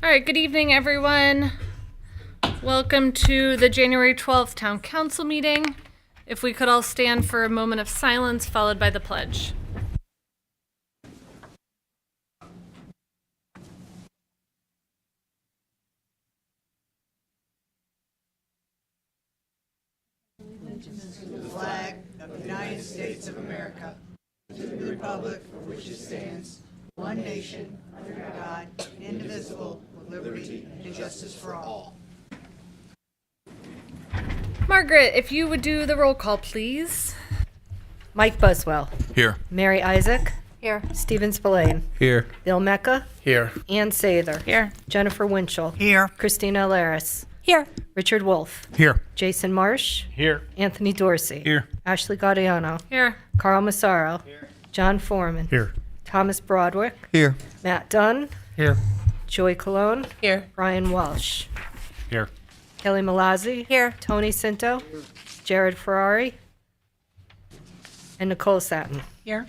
All right, good evening, everyone. Welcome to the January 12th Town Council meeting. If we could all stand for a moment of silence, followed by the pledge. Flag of the United States of America, to the republic for which it stands, one nation, under God, indivisible, with liberty and justice for all. Margaret, if you would do the roll call, please. Mike Buswell. Here. Mary Isaac. Here. Stephen Spillane. Here. Bill Mecca. Here. Ann Sather. Here. Jennifer Winchell. Here. Christina Alaris. Here. Richard Wolf. Here. Jason Marsh. Here. Anthony Dorsey. Here. Ashley Gaudiano. Here. Carl Massaro. John Foreman. Here. Thomas Broadwick. Here. Matt Dunn. Here. Joy Cologne. Here. Brian Walsh. Here. Kelly Malazzi. Here. Tony Cinto. Jared Ferrari. And Nicole Satin. Here.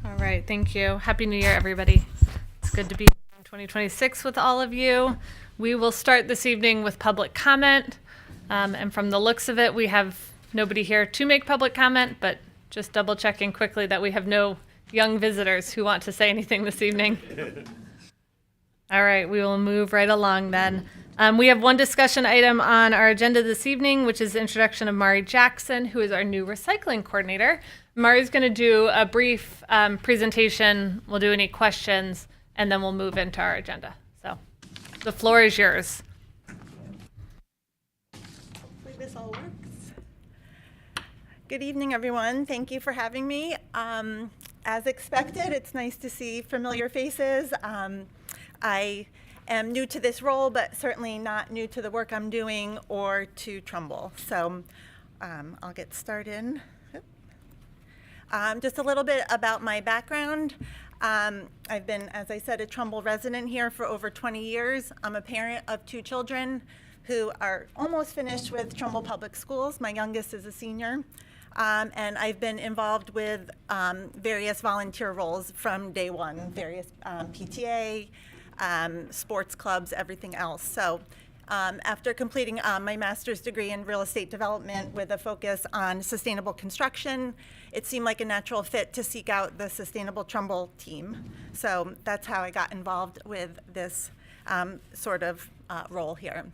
All right, thank you. Happy New Year, everybody. It's good to be in 2026 with all of you. We will start this evening with public comment. And from the looks of it, we have nobody here to make public comment, but just double checking quickly that we have no young visitors who want to say anything this evening. All right, we will move right along then. We have one discussion item on our agenda this evening, which is the introduction of Mari Jackson, who is our new recycling coordinator. Mari's going to do a brief presentation. We'll do any questions, and then we'll move into our agenda. So the floor is yours. Hopefully this all works. Good evening, everyone. Thank you for having me. As expected, it's nice to see familiar faces. I am new to this role, but certainly not new to the work I'm doing or to Trumbull. So I'll get started. Just a little bit about my background. I've been, as I said, a Trumbull resident here for over 20 years. I'm a parent of two children who are almost finished with Trumbull Public Schools. My youngest is a senior. And I've been involved with various volunteer roles from day one, various PTA, sports clubs, everything else. So after completing my master's degree in real estate development with a focus on sustainable construction, it seemed like a natural fit to seek out the Sustainable Trumbull team. So that's how I got involved with this sort of role here.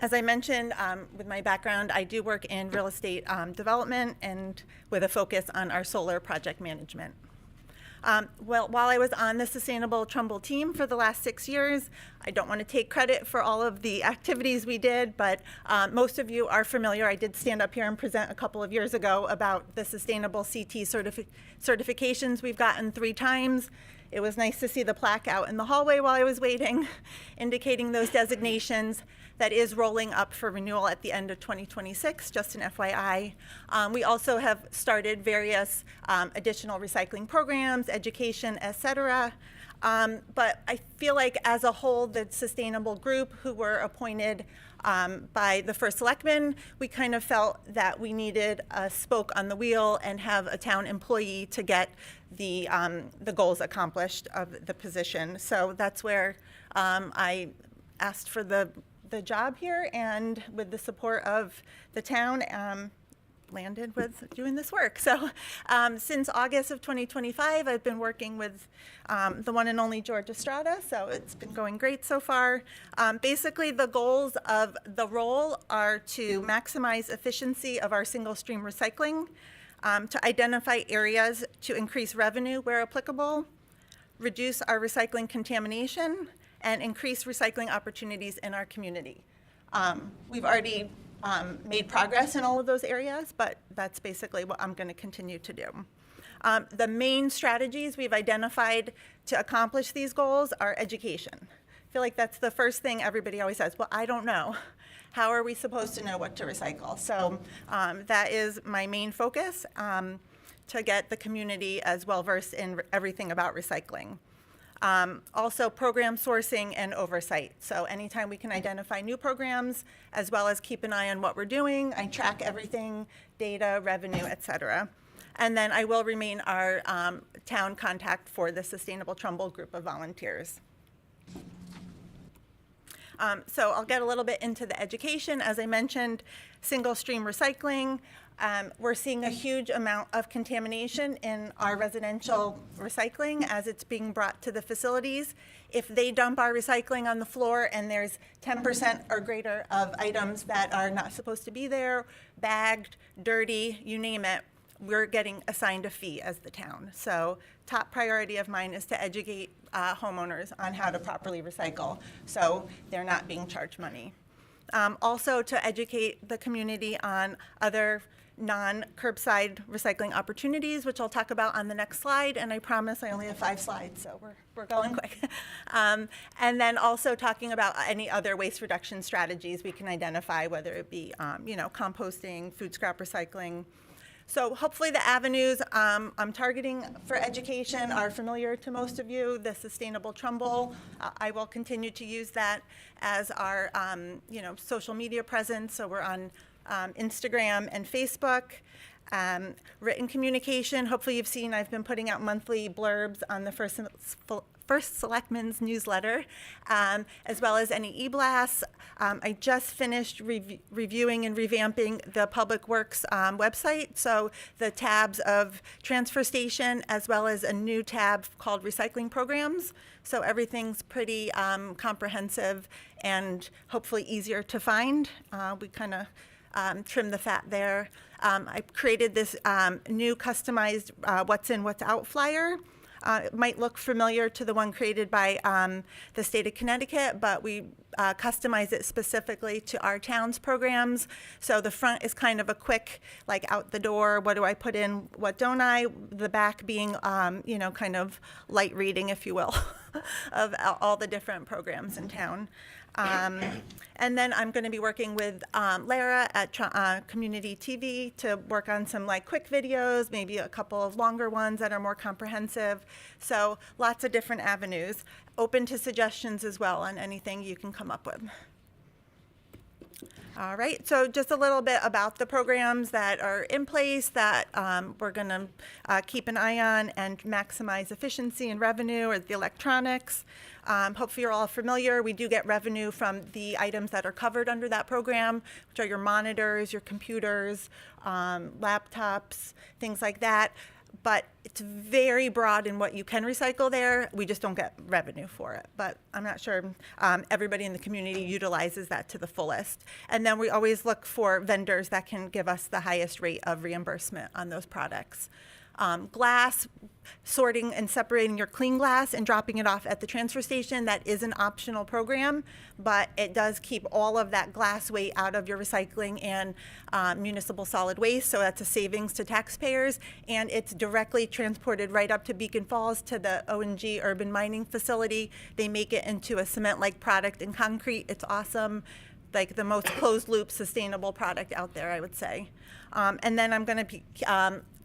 As I mentioned, with my background, I do work in real estate development and with a focus on our solar project management. Well, while I was on the Sustainable Trumbull team for the last 6 years, I don't want to take credit for all of the activities we did, but most of you are familiar. I did stand up here and present a couple of years ago about the Sustainable CT certifications we've gotten 3 times. It was nice to see the plaque out in the hallway while I was waiting, indicating those designations. That is rolling up for renewal at the end of 2026, just an FYI. We also have started various additional recycling programs, education, et cetera. But I feel like as a whole, the sustainable group who were appointed by the first selectman, we kind of felt that we needed a spoke on the wheel and have a town employee to get the goals accomplished of the position. So that's where I asked for the job here, and with the support of the town, landed with doing this work. So since August of 2025, I've been working with the one and only George Estrada, so it's been going great so far. Basically, the goals of the role are to maximize efficiency of our single stream recycling, to identify areas to increase revenue where applicable, reduce our recycling contamination, and increase recycling opportunities in our community. We've already made progress in all of those areas, but that's basically what I'm going to continue to do. The main strategies we've identified to accomplish these goals are education. I feel like that's the first thing everybody always says, well, I don't know. How are we supposed to know what to recycle? So that is my main focus, to get the community as well versed in everything about recycling. Also program sourcing and oversight. So anytime we can identify new programs, as well as keep an eye on what we're doing, I track everything, data, revenue, et cetera. And then I will remain our town contact for the Sustainable Trumbull group of volunteers. So I'll get a little bit into the education. As I mentioned, single stream recycling. We're seeing a huge amount of contamination in our residential recycling as it's being brought to the facilities. If they dump our recycling on the floor and there's 10% or greater of items that are not supposed to be there, bagged, dirty, you name it, we're getting assigned a fee as the town. So top priority of mine is to educate homeowners on how to properly recycle so they're not being charged money. Also to educate the community on other non-curbside recycling opportunities, which I'll talk about on the next slide, and I promise I only have 5 slides, so we're going quick. And then also talking about any other waste reduction strategies we can identify, whether it be composting, food scrap recycling. So hopefully the avenues I'm targeting for education are familiar to most of you. The Sustainable Trumbull, I will continue to use that as our social media presence. So we're on Instagram and Facebook. Written communication, hopefully you've seen I've been putting out monthly blurbs on the First Selectman's newsletter, as well as any e-blasts. I just finished reviewing and revamping the Public Works website, so the tabs of transfer station, as well as a new tab called recycling programs. So everything's pretty comprehensive and hopefully easier to find. We kind of trim the fat there. I created this new customized What's In, What's Out flyer. It might look familiar to the one created by the state of Connecticut, but we customize it specifically to our town's programs. So the front is kind of a quick, like out the door, what do I put in, what don't I? The back being, kind of light reading, if you will, of all the different programs in town. And then I'm going to be working with Lara at Community TV to work on some quick videos, maybe a couple of longer ones that are more comprehensive. So lots of different avenues. Open to suggestions as well on anything you can come up with. All right, so just a little bit about the programs that are in place that we're going to keep an eye on and maximize efficiency and revenue, or the electronics. Hopefully you're all familiar. We do get revenue from the items that are covered under that program, which are your monitors, your computers, laptops, things like that. But it's very broad in what you can recycle there. We just don't get revenue for it. But I'm not sure everybody in the community utilizes that to the fullest. And then we always look for vendors that can give us the highest rate of reimbursement on those products. Glass, sorting and separating your clean glass and dropping it off at the transfer station, that is an optional program, but it does keep all of that glass weight out of your recycling and municipal solid waste, so that's a savings to taxpayers, and it's directly transported right up to Beacon Falls to the O&G urban mining facility. They make it into a cement-like product in concrete. It's awesome. Like the most closed loop sustainable product out there, I would say. And then I'm going to be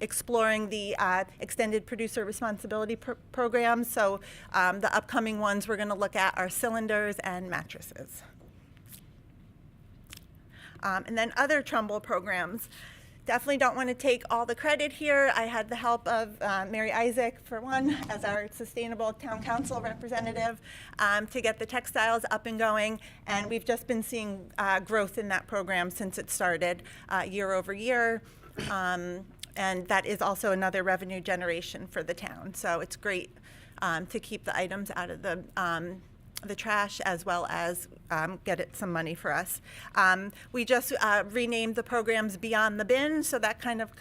exploring the extended producer responsibility program. So the upcoming ones we're going to look at are cylinders and mattresses. And then other Trumbull programs. Definitely don't want to take all the credit here. I had the help of Mary Isaac, for one, as our Sustainable Town Council representative, to get the textiles up and going. And we've just been seeing growth in that program since it started year over year. And that is also another revenue generation for the town. So it's great to keep the items out of the trash, as well as get it some money for us. We just renamed the programs Beyond the Bin, so that kind of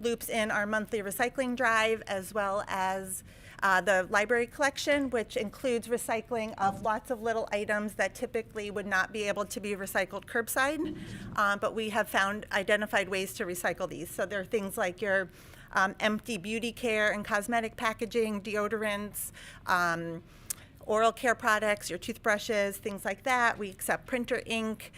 loops in our monthly recycling drive, as well as the library collection, which includes recycling of lots of little items that typically would not be able to be recycled curbside, but we have identified ways to recycle these. So there are things like your empty beauty care and cosmetic packaging, deodorants, oral care products, your toothbrushes, things like that. We accept printer ink,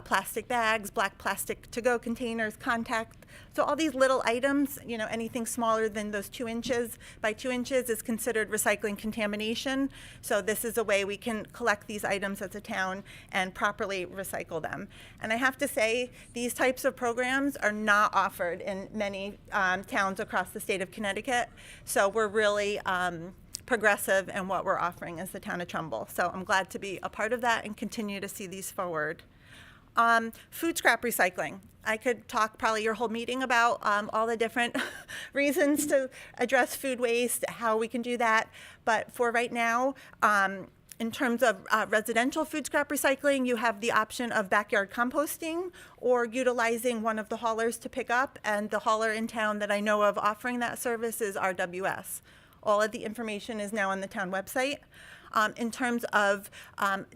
plastic bags, black plastic to-go containers, contact. So all these little items, you know, anything smaller than those 2 inches by 2 inches is considered recycling contamination. So this is a way we can collect these items as a town and properly recycle them. And I have to say, these types of programs are not offered in many towns across the state of Connecticut. So we're really progressive in what we're offering as the town of Trumbull. So I'm glad to be a part of that and continue to see these forward. Food scrap recycling. I could talk probably your whole meeting about all the different reasons to address food waste, how we can do that. But for right now, in terms of residential food scrap recycling, you have the option of backyard composting or utilizing one of the haulers to pick up. And the hauler in town that I know of offering that service is RWS. All of the information is now on the town website. In terms of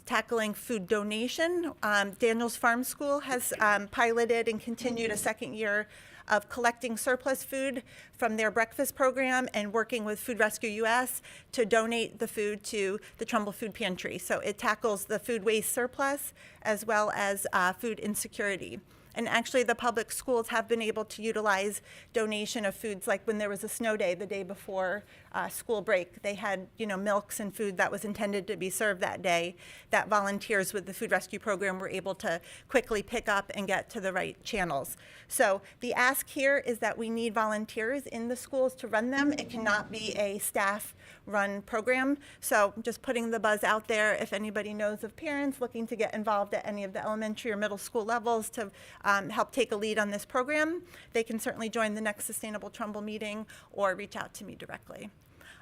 tackling food donation, Daniels Farm School has piloted and continued a second year of collecting surplus food from their breakfast program and working with Food Rescue US to donate the food to the Trumbull Food Pantry. So it tackles the food waste surplus as well as food insecurity. And actually, the public schools have been able to utilize donation of foods, like when there was a snow day the day before school break. They had, you know, milks and food that was intended to be served that day that volunteers with the food rescue program were able to quickly pick up and get to the right channels. So the ask here is that we need volunteers in the schools to run them. It cannot be a staff-run program. So just putting the buzz out there, if anybody knows of parents looking to get involved at any of the elementary or middle school levels to help take a lead on this program, they can certainly join the next Sustainable Trumbull meeting or reach out to me directly.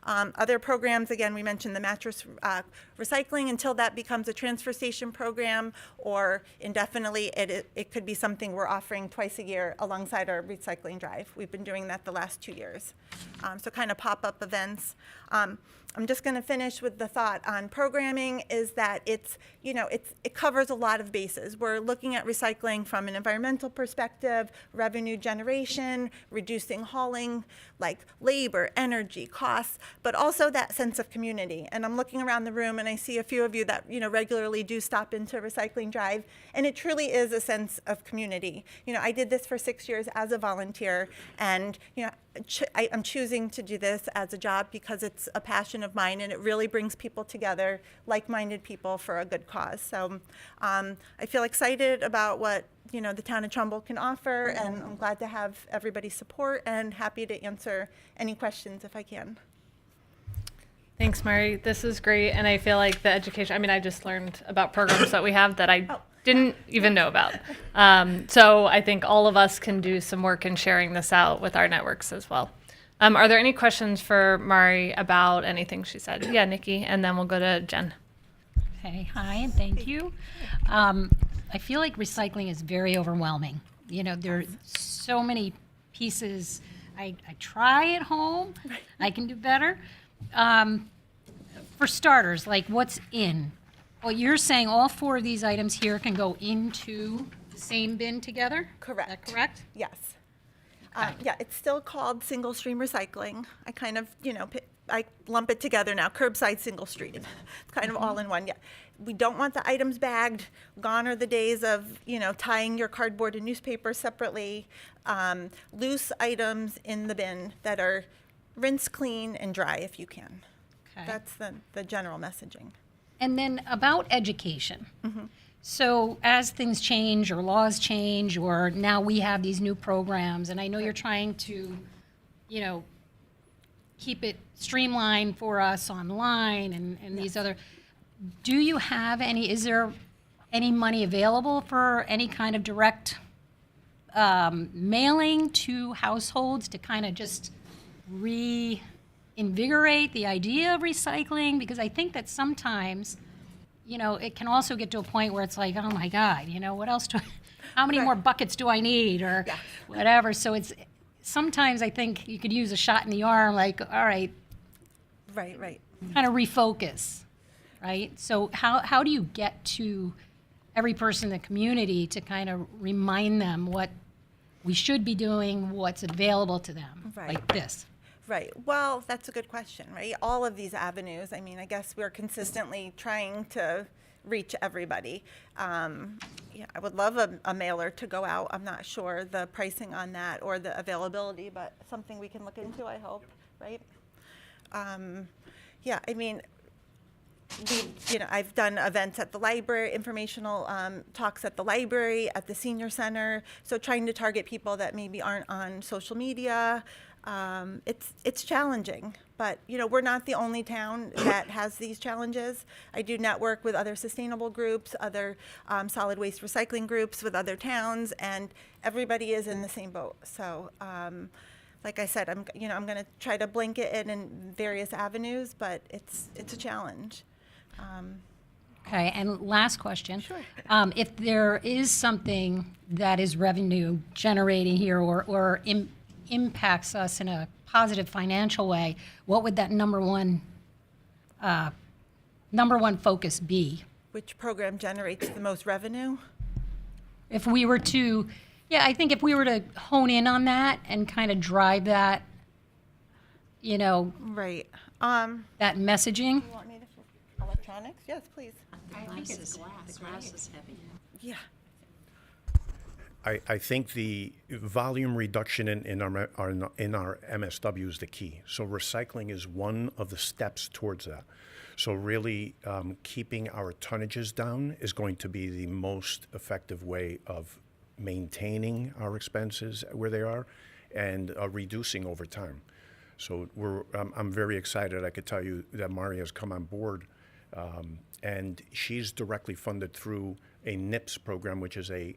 Other programs, again, we mentioned the mattress recycling. Until that becomes a transfer station program or indefinitely, it could be something we're offering twice a year alongside our recycling drive. We've been doing that the last 2 years. So kind of pop-up events. I'm just going to finish with the thought on programming is that it covers a lot of bases. We're looking at recycling from an environmental perspective, revenue generation, reducing hauling, like labor, energy, costs, but also that sense of community. And I'm looking around the room and I see a few of you that, you know, regularly do stop into Recycling Drive, and it truly is a sense of community. You know, I did this for 6 years as a volunteer, and, you know, I'm choosing to do this as a job because it's a passion of mine and it really brings people together, like-minded people for a good cause. So I feel excited about what, you know, the town of Trumbull can offer, and I'm glad to have everybody's support and happy to answer any questions if I can. Thanks, Mari. This is great. And I feel like the education, I mean, I just learned about programs that we have that I didn't even know about. So I think all of us can do some work in sharing this out with our networks as well. Are there any questions for Mari about anything she said? Yeah, Nikki, and then we'll go to Jen. Okay, hi, and thank you. I feel like recycling is very overwhelming. You know, there are so many pieces. I try at home. I can do better. For starters, like what's in? Well, you're saying all 4 of these items here can go into the same bin together? Correct. Is that correct? Yes. Yeah, it's still called single stream recycling. I kind of, you know, I lump it together now, curbside single stream. It's kind of all in one, yeah. We don't want the items bagged. Gone are the days of, you know, tying your cardboard and newspaper separately. Loose items in the bin that are rinse, clean, and dry if you can. Okay. That's the general messaging. And then about education. So as things change or laws change, or now we have these new programs, and I know you're trying to, you know, keep it streamlined for us online and these other, do you have any, is there any money available for any kind of direct mailing to households to kind of just reinvigorate the idea of recycling? Because I think that sometimes, you know, it can also get to a point where it's like, oh my God, you know, what else how many more buckets do I need or whatever. So it's, sometimes I think you could use a shot in the arm, like, all right. Right. Kind of refocus, right? So how do you get to every person in the community to kind of remind them what we should be doing, what's available to them, Right. like this? Right. Well, that's a good question, right? All of these avenues, I mean, I guess we're consistently trying to reach everybody. Yeah, I would love a mailer to go out. I'm not sure the pricing on that or the availability, but something we can look into, I hope, right? Yeah, I mean, I've done events at the library, informational talks at the library, at the senior center. So trying to target people that maybe aren't on social media. It's challenging, but we're not the only town that has these challenges. I do network with other sustainable groups, other solid waste recycling groups with other towns, and everybody is in the same boat. So. Like I said, I'm going to try to blanket it in various avenues, but it's a challenge. Okay, and last question. Sure. If there is something that is revenue generating here or impacts us in a positive financial way, what would that number one focus be? Which program generates the most revenue? If we were to, I think if we were to hone in on that and kind of drive that, Right. that messaging. You want me to electronics? Yes, please. The glass is heavy. Yeah. I think the volume reduction in our MSW is the key. So recycling is one of the steps towards that. So really keeping our tonnages down is going to be the most effective way of maintaining our expenses where they are and reducing over time. So I'm very excited. I could tell you that Mari has come on board, and she's directly funded through a NIPS program, which is a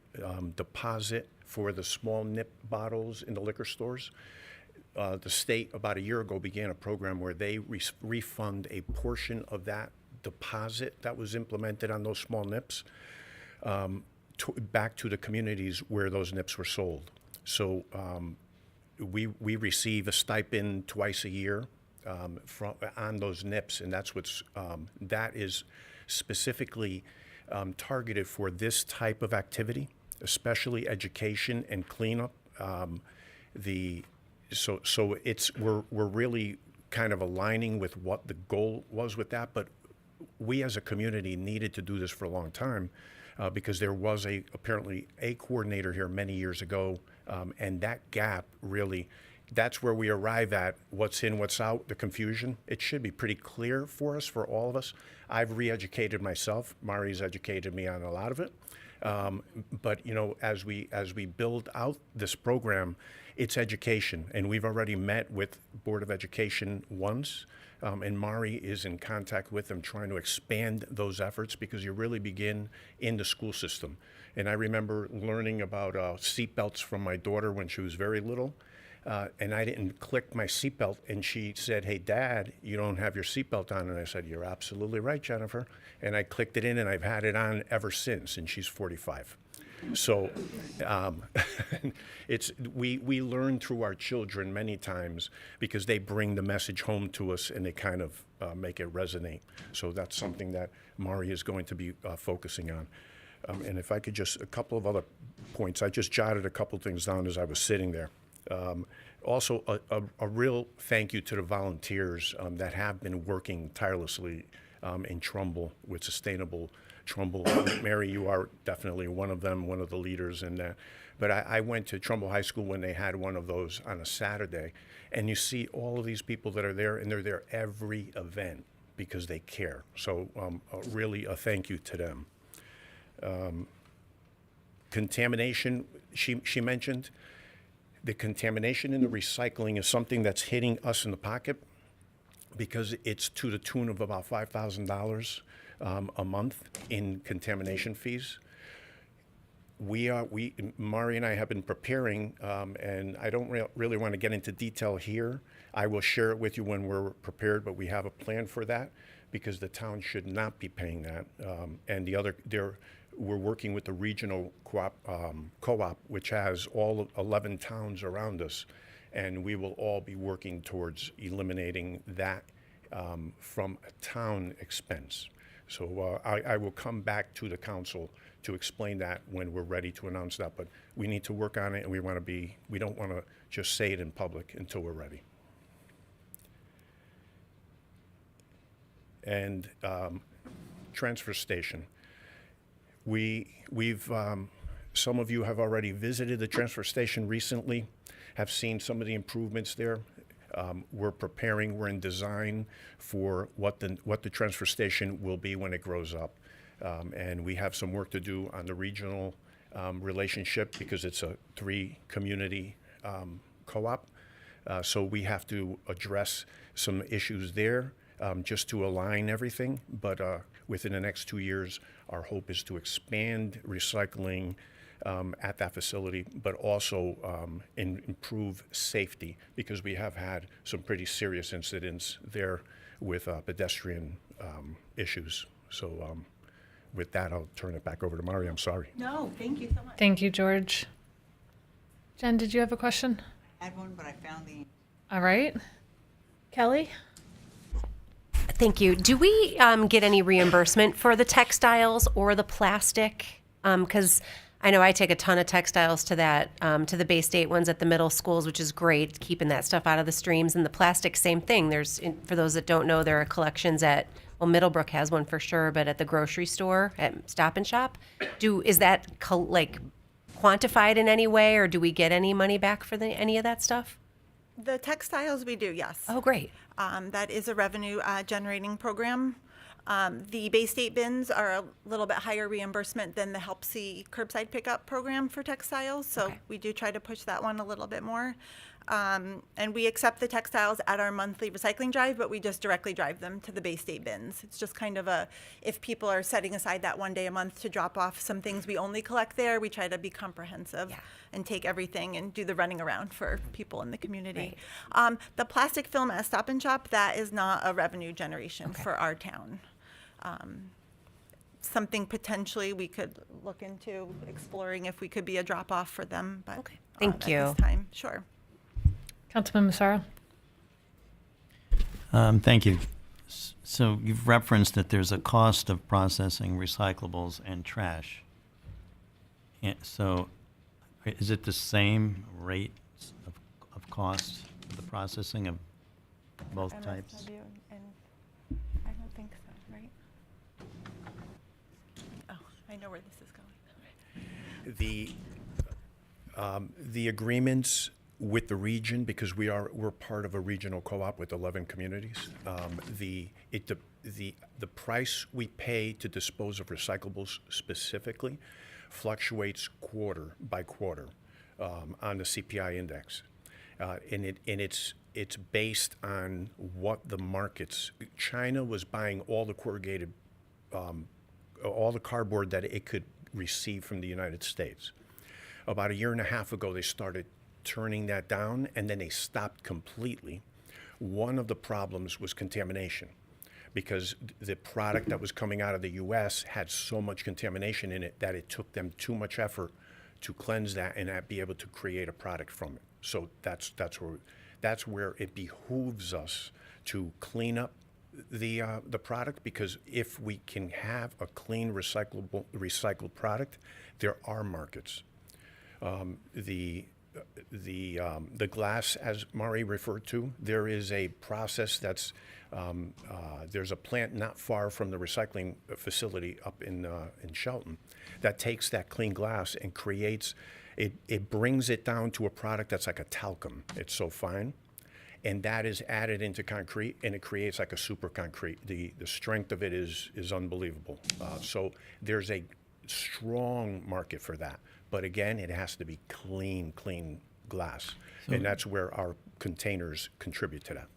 deposit for the small nip bottles in the liquor stores. The state, about a year ago, began a program where they refund a portion of that deposit that was implemented on those small nips back to the communities where those nips were sold. So we receive a stipend twice a year on those nips, and that is specifically targeted for this type of activity, especially education and cleanup. So we're really kind of aligning with what the goal was with that, but we as a community needed to do this for a long time because there was apparently a coordinator here many years ago, and that gap really, that's where we arrive at what's in, what's out, the confusion. It should be pretty clear for us, for all of us. I've re-educated myself. Mari's educated me on a lot of it. But as we build out this program, it's education, and we've already met with Board of Education once, and Mari is in contact with them trying to expand those efforts because you really begin in the school system. And I remember learning about seatbelts from my daughter when she was very little, and I didn't click my seatbelt, and she said, "Hey, Dad, you don't have your seatbelt on." And I said, "You're absolutely right, Jennifer." And I clicked it in, and I've had it on ever since, and she's 45. So we learn through our children many times because they bring the message home to us and they kind of make it resonate. So that's something that Mari is going to be focusing on. And if I could just, a couple of other points, I just jotted a couple things down as I was sitting there. Also, a real thank you to the volunteers that have been working tirelessly in Trumbull with Sustainable Trumbull. Mary, you are definitely one of them, one of the leaders in that. But I went to Trumbull High School when they had one of those on a Saturday, and you see all of these people that are there, and they're there every event because they care. So really a thank you to them. Contamination, she mentioned. The contamination in the recycling is something that's hitting us in the pocket because it's to the tune of about $5,000 a month in contamination fees. Mari and I have been preparing, and I don't really want to get into detail here. I will share it with you when we're prepared, but we have a plan for that because the town should not be paying that. And we're working with the regional co-op, which has all 11 towns around us, and we will all be working towards eliminating that from a town expense. So I will come back to the council to explain that when we're ready to announce that, but we need to work on it, and we don't want to just say it in public until we're ready. And transfer station. We've some of you have already visited the transfer station recently, have seen some of the improvements there. We're preparing, we're in design for what the transfer station will be when it grows up. And we have some work to do on the regional relationship because it's a 3-community co-op. So we have to address some issues there just to align everything. But within the next 2 years, our hope is to expand recycling at that facility, but also improve safety because we have had some pretty serious incidents there with pedestrian issues. So with that, I'll turn it back over to Mari. I'm sorry. No, thank you so much. Thank you, George. Jen, did you have a question? I had one, but I found the. All right. Kelly? Thank you. Do we get any reimbursement for the textiles or the plastic? Because I know I take a ton of textiles to to the Bay State ones at the middle schools, which is great, keeping that stuff out of the streams. And the plastic, same thing. For those that don't know, there are collections at, well, Middlebrook has one for sure, but at the grocery store at Stop and Shop. Is that quantified in any way, or do we get any money back for any of that stuff? The textiles we do, yes. Oh, great. That is a revenue generating program. The Bay State bins are a little bit higher reimbursement than the Help See curbside pickup program for textiles. So Okay. we do try to push that one a little bit more. And we accept the textiles at our monthly recycling drive, but we just directly drive them to the Bay State bins. It's just kind of if people are setting aside that one day a month to drop off some things we only collect there, we try to be comprehensive and take everything and do the running around for people in the community. The plastic film at Stop and Shop, that is not a revenue generation for our town. Something potentially we could look into exploring if we could be a drop off for them, but Okay. Thank at you. this time, sure. Councilman Massaro? Thank you. So you've referenced that there's a cost of processing recyclables and trash. So is it the same rate of cost for the processing of both types? MSW and I don't think so, right? Oh, I know where this is going. The agreements with the region, because we're part of a regional co-op with 11 communities. The price we pay to dispose of recyclables specifically fluctuates quarter by quarter on the CPI index, and it's based on what the markets. China was buying all the corrugated, all the cardboard that it could receive from the United States. About a year and a half ago, they started turning that down, and then they stopped completely. One of the problems was contamination, because the product that was coming out of the U.S. had so much contamination in it that it took them too much effort to cleanse that and be able to create a product from it. So that's where it behooves us to clean up the product, because if we can have a clean recycled product, there are markets. The glass, as Mari referred to, there is a process that's, there's a plant not far from the recycling facility up in Shelton that takes that clean glass and creates, it brings it down to a product that's like a talcum. It's so fine. And that is added into concrete, and it creates like a super concrete. The strength of it is unbelievable. So there's a strong market for that. But again, it has to be clean glass. And that's where our containers contribute to that.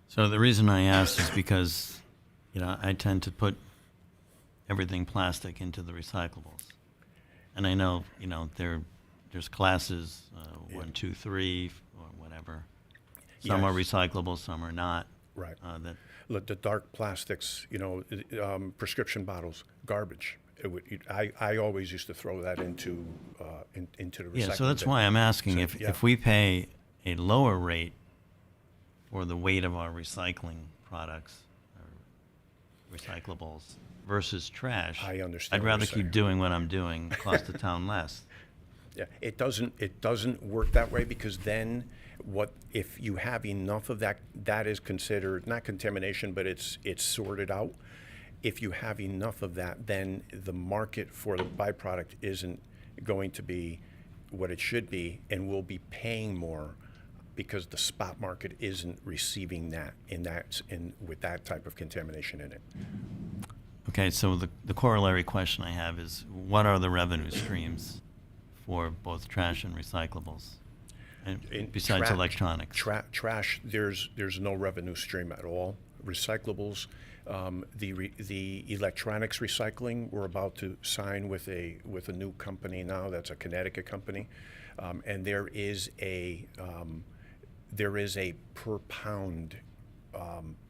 So the reason I asked is because, I tend to put everything plastic into the recyclables. And I know, there's classes, 1, 2, 3, or whatever. Some are Yes. recyclable, some are not. Right. That Look, the dark plastics, prescription bottles, garbage. I always used to throw that into the recycling. Yeah, so that's bin. why I'm asking So, if, yeah. if we pay a lower rate for the weight of our recycling products or recyclables versus trash. I understand I'd what rather you're saying. keep doing what I'm doing, cost the town less. Yeah, it doesn't work that way, because then if you have enough of that, that is considered not contamination, but it's sorted out. If you have enough of that, then the market for the byproduct isn't going to be what it should be, and we'll be paying more because the spot market isn't receiving that with that type of contamination in it. Okay, so the corollary question I have is, what are the revenue streams for both trash and recyclables, and besides electronics? Trash, there's no revenue stream at all. Recyclables, the electronics recycling, we're about to sign with a new company now. That's a Connecticut company, and there is a per pound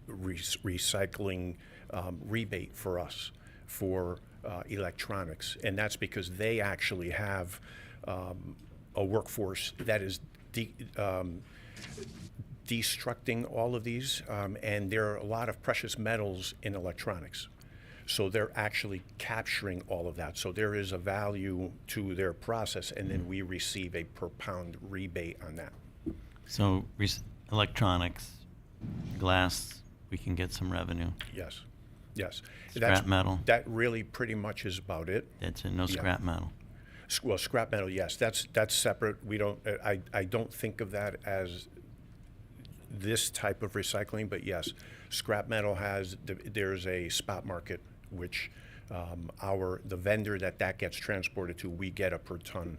recycling rebate for us for electronics, and that's because they actually have a workforce that is destructing all of these, and there are a lot of precious metals in electronics. So they're actually capturing all of that. So there is a value to their process, and then we receive a per pound rebate on that. So electronics, glass, we can get some revenue. Yes, yes. Scrap metal? That really pretty much is about it. That's it, no Yeah. scrap metal. Well, scrap metal, yes, that's separate. We don't. I don't think of that as this type of recycling, but yes, scrap metal there's a spot market, which the vendor that gets transported to, we get a per ton.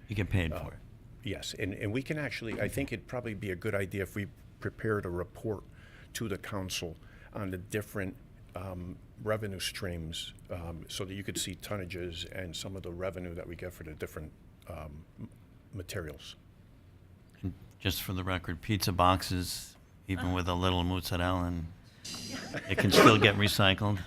You get paid for it. Yes, and we can actually, I think it'd probably be a good idea if we prepared a report to the council on the different revenue streams, so that you could see tonnages and some of the revenue that we get for the different materials. And just for the record, pizza boxes, even with a little mozzarella, and it can still get recycled.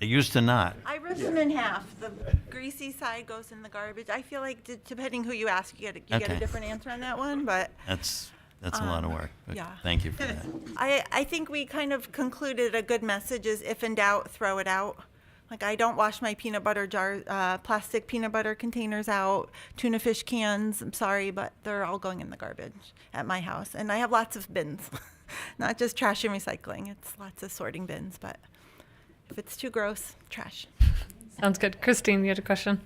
It used to not. I rip them in half. The greasy side goes in the garbage. I feel like depending who you ask, you get Okay. a different answer on that one. But That's a lot of work. But yeah. Thank you for that. I think we kind of concluded a good message is, if in doubt, throw it out. Like, I don't wash my peanut butter plastic peanut butter containers out, tuna fish cans. I'm sorry, but they're all going in the garbage at my house. And I have lots of bins, not just trash and recycling. It's lots of sorting bins, but if it's too gross, trash. Sounds good. Christine, you had a question?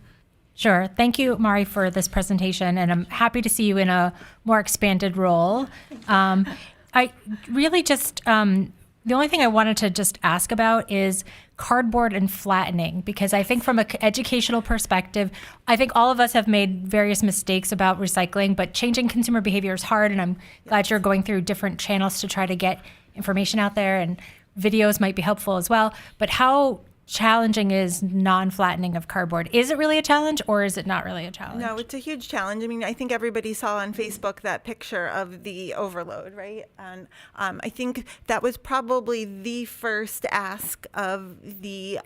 Sure. Thank you, Mari, for this presentation, and I'm happy to see you in a more expanded role. I really just, the only thing I wanted to just ask about is cardboard and flattening, because I think from an educational perspective, I think all of us have made various mistakes about recycling, but changing consumer behavior is hard, and I'm glad you're going through different channels to try to get information out there, and videos might be helpful as well. But how challenging is non-flattening of cardboard? Is it really a challenge, or is it not really a challenge? No, it's a huge challenge. I mean, I think everybody saw on Facebook that picture of the overload, right? And I think that was probably the first ask of the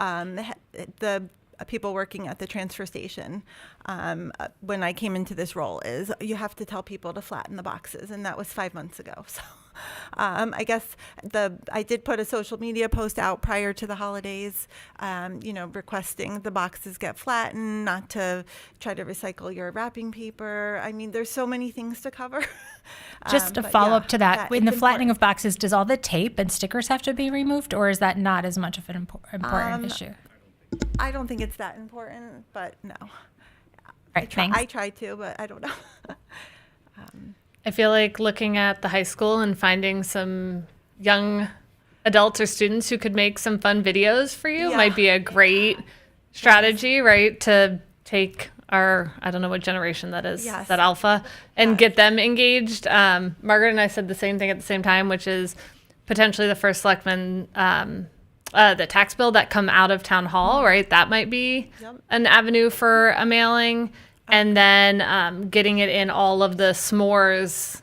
people working at the transfer station when I came into this role, is you have to tell people to flatten the boxes, and that was 5 months ago. So I guess I did put a social media post out prior to the holidays, requesting the boxes get flattened, not to try to recycle your wrapping paper. I mean, there's so many things to cover. Just a But follow-up yeah, to that. In the it's flattening of important. boxes, does all the tape and stickers have to be removed, or is that not as much of an important issue? I don't think it's that important, but no. Right, thanks. I try to, but I don't know. I feel like looking at the high school and finding some young adults or students who could make some fun videos for you Yeah. might be a great strategy, right? To take our, I don't know what generation that is, Yes. that alpha, and get them engaged. Margaret and I said the same thing at the same time, which is potentially the first selectman, the tax bill that come out of town hall, right? That might be Yep. an avenue for a mailing. And then getting it in all of the s'mores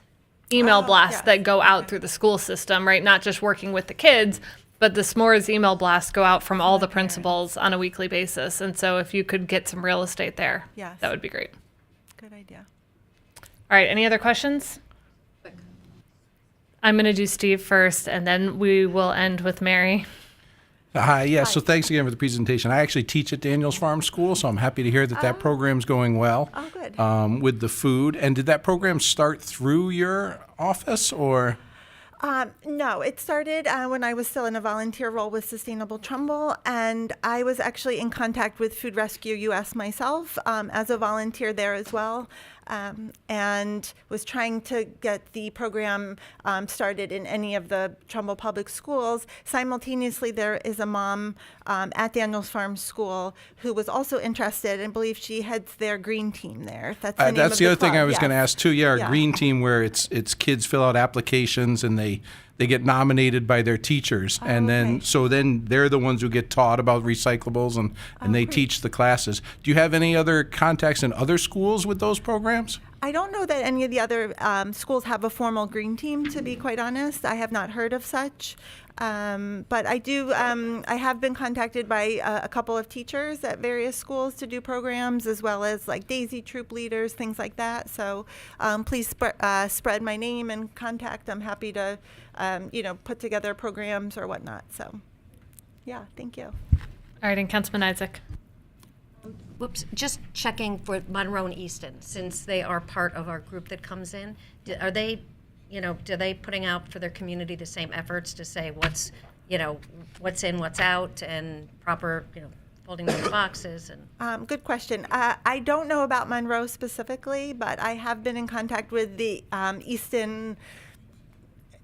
email blasts yes. that go out through the school system, right? Not just working with the kids, but the s'mores email blasts go out from all the principals on a weekly basis. And so if you could get some real estate there, Yes. that would be great. Good idea. All right, any other questions? I'm going to do Steve first, and then we will end with Mary. Hi, yes. So thanks again for the presentation. I actually teach at Daniels Farm School, so I'm happy to hear that that program's going well. Oh, good. With the food. And did that program start through your office or? No, it started when I was still in a volunteer role with Sustainable Trumbull, and I was actually in contact with Food Rescue US myself as a volunteer there as well, and was trying to get the program started in any of the Trumbull Public Schools. Simultaneously, there is a mom at Daniels Farm School who was also interested and believe she heads their green team there. That's the name That's of the other thing club, I was going to yes. ask too. Yeah, our Yeah. green team where it's kids fill out applications and they get nominated by their teachers, and then okay. so then they're the ones who get taught about recyclables and they teach the classes. Do you have any other contacts in other schools with those programs? I don't know that any of the other schools have a formal green team, to be quite honest. I have not heard of such. But I do, I have been contacted by a couple of teachers at various schools to do programs, as well as like Daisy Troop leaders, things like that. So please spread my name and contact. I'm happy to, put together programs or whatnot. So, yeah, thank you. All right, and Councilman Isaac. Whoops, just checking for Monroe and Easton, since they are part of our group that comes in. Are they, do they putting out for their community the same efforts to say what's in, what's out, and proper, folding those boxes and? Good question. I don't know about Monroe specifically, but I have been in contact with the Easton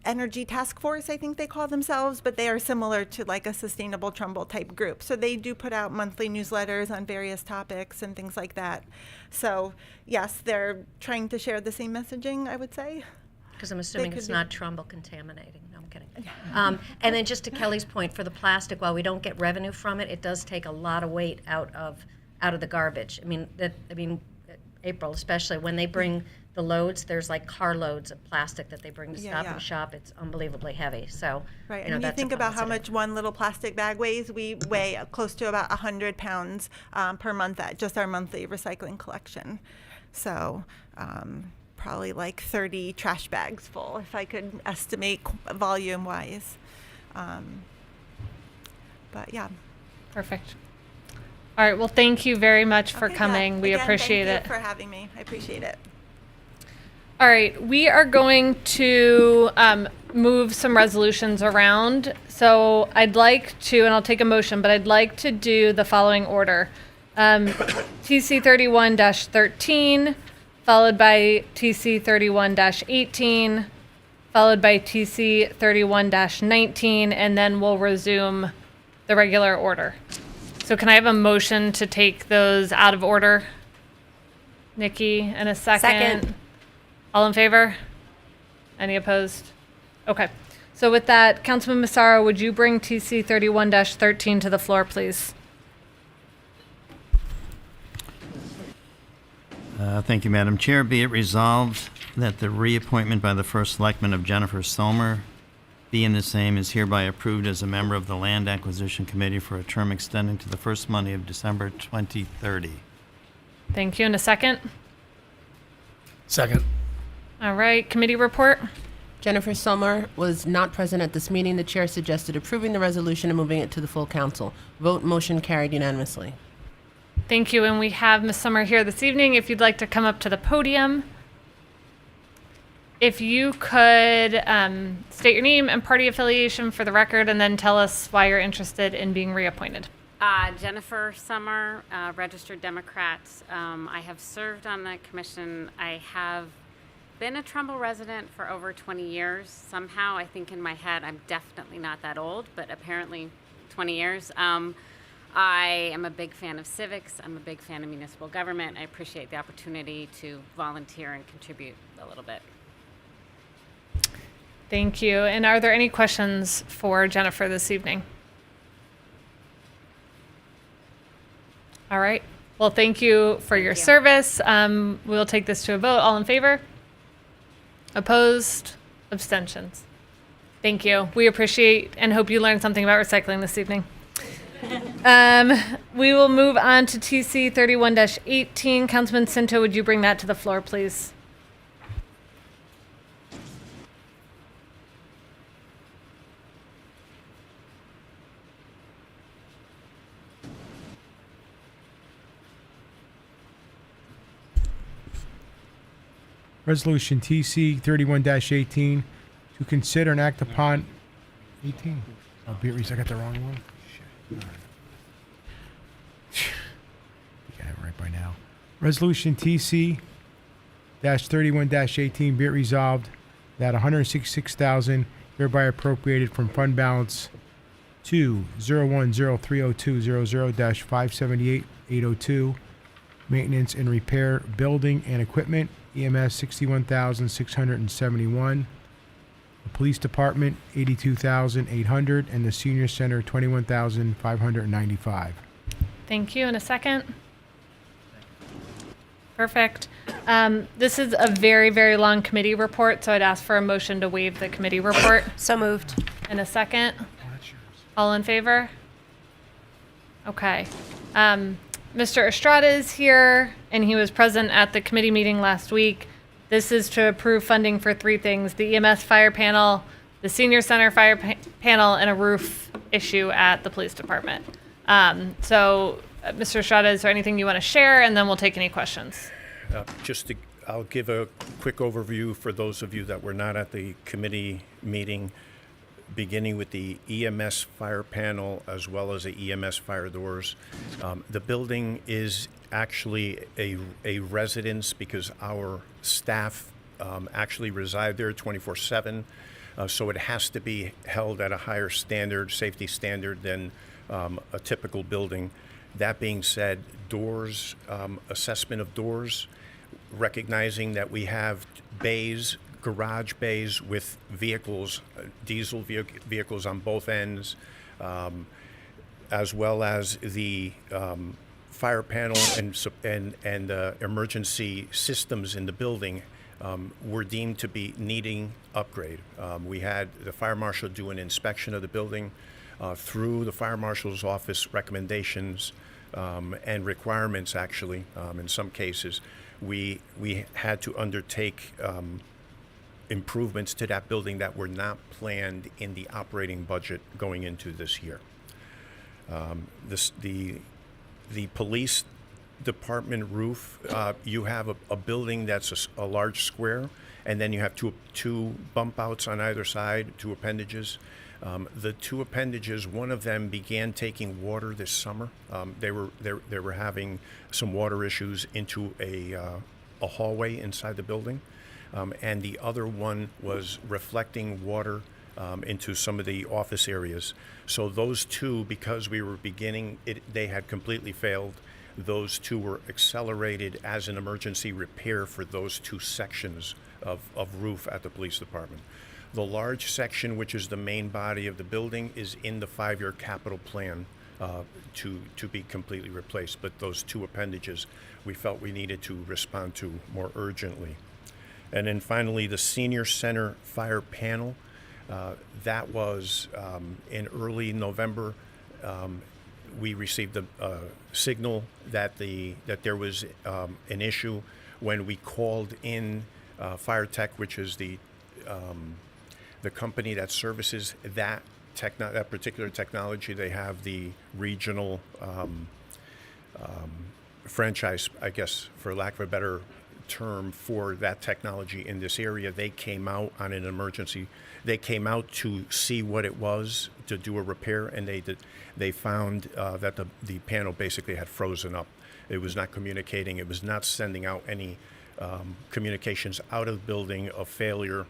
Energy Task Force, I think they call themselves, but they are similar to like a Sustainable Trumbull type group. So they do put out monthly newsletters on various topics and things like that. So yes, they're trying to share the same messaging, I would say. Because I'm assuming could it's be. not Trumbull contaminating. No, I'm kidding. And then just to Kelly's point, for the plastic, while we don't get revenue from it, it does take a lot of weight out of the garbage. April, especially when they bring the loads, there's like car loads of plastic that they bring to Stop yeah. and Shop. It's unbelievably heavy. So, Right, and you that's a think about how positive. much one little plastic bag weighs. We weigh close to about 100 pounds per month at just our monthly recycling collection. So probably like 30 trash bags full, if I could estimate volume-wise. But yeah. Perfect. All right, well, thank you very much for Okay, yeah. coming. We Again, appreciate it. Thank you for having me. I appreciate it. All right, we are going to move some resolutions around. So I'd like to, and I'll take a motion, but I'd like to do the following order. TC 31-13, followed by TC 31-18, followed by TC 31-19, and then we'll resume the regular order. So can I have a motion to take those out of order? Nikki, and a second. Second. All in favor? Any opposed? Okay. So with that, Councilman Massaro, would you bring TC 31-13 to the floor, please? Thank you, Madam Chair. Be it resolved that the reappointment by the First Selectman of Jennifer Sommer be and the same is hereby approved as a member of the Land Acquisition Committee for a term extending to the first Monday of December 2030. Thank you. And a second? Second. All right. Committee report? Jennifer Sommer was not present at this meeting. The chair suggested approving the resolution and moving it to the full council. Vote motion carried unanimously. Thank you. And we have Ms. Sommer here this evening. If you'd like to come up to the podium. If you could state your name and party affiliation for the record, and then tell us why you're interested in being reappointed. Jennifer Sommer, registered Democrat. I have served on the commission. I have been a Trumbull resident for over 20 years. Somehow, I think in my head, I'm definitely not that old, but apparently 20 years. I am a big fan of civics. I'm a big fan of municipal government. I appreciate the opportunity to volunteer and contribute a little bit. Thank you. And are there any questions for Jennifer this evening? All right. Well, thank you for your service. We'll take this to a vote. All in favor? Opposed? Abstentions? Thank you. We appreciate and hope you learned something about recycling this evening. We will move on to TC 31-18. Councilman Cinto, would you bring that to the floor, please? Resolution TC 31-18 to consider and act upon 18. Oh, Beatrice, I got the wrong one. Shit. All right. I think I have it right by now. Resolution TC 31-18 be it resolved that $166,000 hereby appropriated from fund balance to 0103200-578-802 maintenance and repair building and equipment EMS 61,671, the police department 82,800, and the senior center 21,595. Thank you. In a second. Perfect. This is a very, very long committee report, so I'd ask for a motion to waive the committee report. So moved. In a second. All in favor? Okay. Mr. Estrada is here, and he was present at the committee meeting last week. This is to approve funding for three things: the EMS fire panel, the senior center fire panel, and a roof issue at the police department. Mr. Estrada, is there anything you want to share? And then we'll take any questions. I'll give a quick overview for those of you that were not at the committee meeting, beginning with the EMS fire panel as well as the EMS fire doors. The building is actually a residence because our staff actually reside there 24/7. So it has to be held at a higher standard, safety standard than a typical building. That being said, doors, assessment of doors, recognizing that we have bays, garage bays with vehicles, diesel vehicles on both ends, as well as the fire panel and emergency systems in the building were deemed to be needing upgrade. We had the fire marshal do an inspection of the building through the fire marshal's office recommendations and requirements. Actually, in some cases, we had to undertake improvements to that building that were not planned in the operating budget going into this year. The police department roof, you have a building that's a large square, and then you have two bump outs on either side, two appendages. The two appendages, one of them began taking water this summer. They were having some water issues into a hallway inside the building, and the other one was reflecting water into some of the office areas. So those two, because we were beginning, they had completely failed. Those two were accelerated as an emergency repair for those two sections of roof at the police department. The large section, which is the main body of the building, is in the 5-year capital plan to be completely replaced. But those two appendages, we felt we needed to respond to more urgently. And then finally, the senior center fire panel, that was in early November. We received a signal that there was an issue when we called in Fire Tech, which is the company that services that particular technology. They have the regional franchise, I guess, for lack of a better term, for that technology in this area. They came out on an emergency. They came out to see what it was, to do a repair, and they found that the panel basically had frozen up. It was not communicating. It was not sending out any communications out of the building of failure.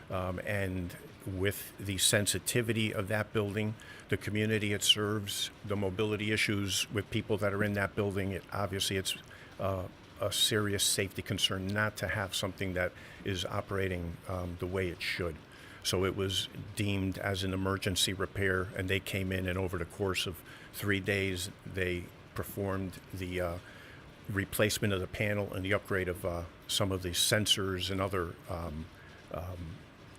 And with the sensitivity of that building, the community it serves, the mobility issues with people that are in that building, obviously it's a serious safety concern not to have something that is operating the way it should. So it was deemed as an emergency repair, and they came in, and over the course of 3 days, they performed the replacement of the panel and the upgrade of some of the sensors and other